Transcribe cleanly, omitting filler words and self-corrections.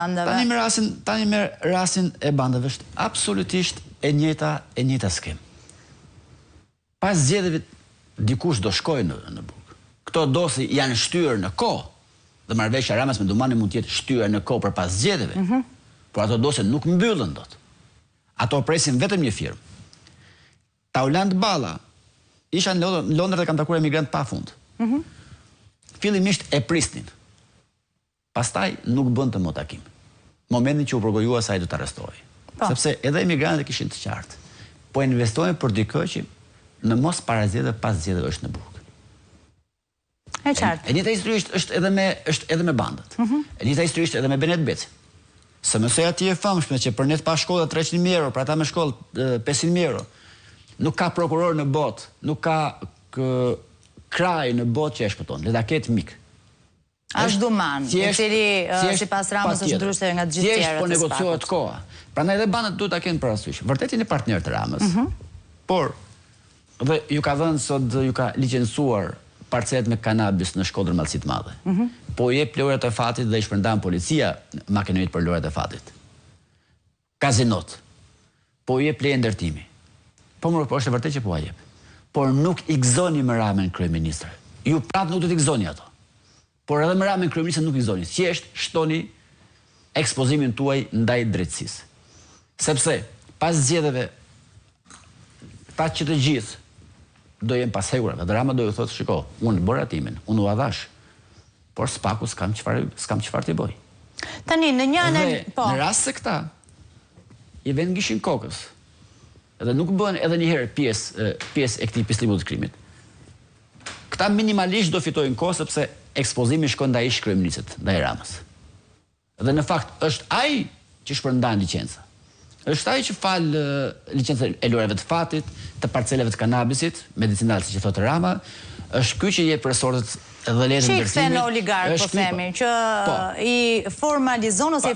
Tani me rastin e bandave është absolutisht e njëjta skem. Pas zgjedhjeve dikush do shkojë në burg. Këto dosi janë shtyrë në kohë. Dhe marrëveshja Ramës me Dumani mund të jetë shtyra në kohë për pas zgjedhjeve. Por ato dosje nuk mbyllen dot. Ato presin vetëm një firmë. Tauland Balla isha në Londër dhe kanë takuar emigrant pafund. Fillimisht e prisnin. Pastaj nuk bën të më takim. Momentin që u përgojua se ai do të arrestohej. Sepse edhe emigrantët kishin të qartë. Po investojnë për dikë që në mos para zgjedhjeve pas zgjedhjeve është në burg. E qartë. E njëjta histori është edhe me bandat. E njëjta histori është edhe me Benet Beci. SMS-ja atje e famshme që për ne të pa shkolla 300.000 euro, për ata me shkollë 500.000 euro. Nuk ka prokuror në botë, nuk ka kraj në botë që e shpëton. Le ta ketë mik. Ashtë Duman, i cili sipas Ramës është ndryshe nga të gjithë tjerët. Thjesht po negociohet koha. Prandaj edhe bandat duhet ta kenë parasysh. Vërtet jeni partner të Ramës. Por dhe ju ka dhënë sot ju ka licencuar parcelet me kanabis në Shkodër Mallësi të Madhe. Po i jep lojrat e fatit dhe i shpërndan policia makineritë për lojrat e fatit. Kazinot. Po i jep leje ndërtimi. Po është e vërtet që po a jep. Por nuk i gëzoni me Ramën kryeministër. Ju prap nuk do t'i gëzoni ato. Por edhe me Ramën kryeministër nuk i gëzoni. Thjesht shtoni ekspozimin tuaj ndaj drejtësisë. Sepse pas zgjedhjeve ta që të gjithë do jenë pas hegurave. Dhe Rama do ju thotë, shiko, unë bëra timin, unë u adhash, por s'paku s'kam çfarë t'i bëj. Tani, në një anën, po. Në rast se këta i vend ngishin kokës, edhe nuk bën edhe një herë pjesë e këtij pislimut të krimit. Këta minimalisht do fitojnë kohë sepse ekspozimi shkon ndaj kryeministrit, ndaj Ramës. Dhe në fakt është ai që shpërndan licenca. Është ai që fal licencën e lojrave të fatit, të parceleve të kanabisit, medicinal, siç e thotë Rama, është ky që jep resortet dhe letën ndërtimit. Çi kthen oligark, po themi, që i formalizon ose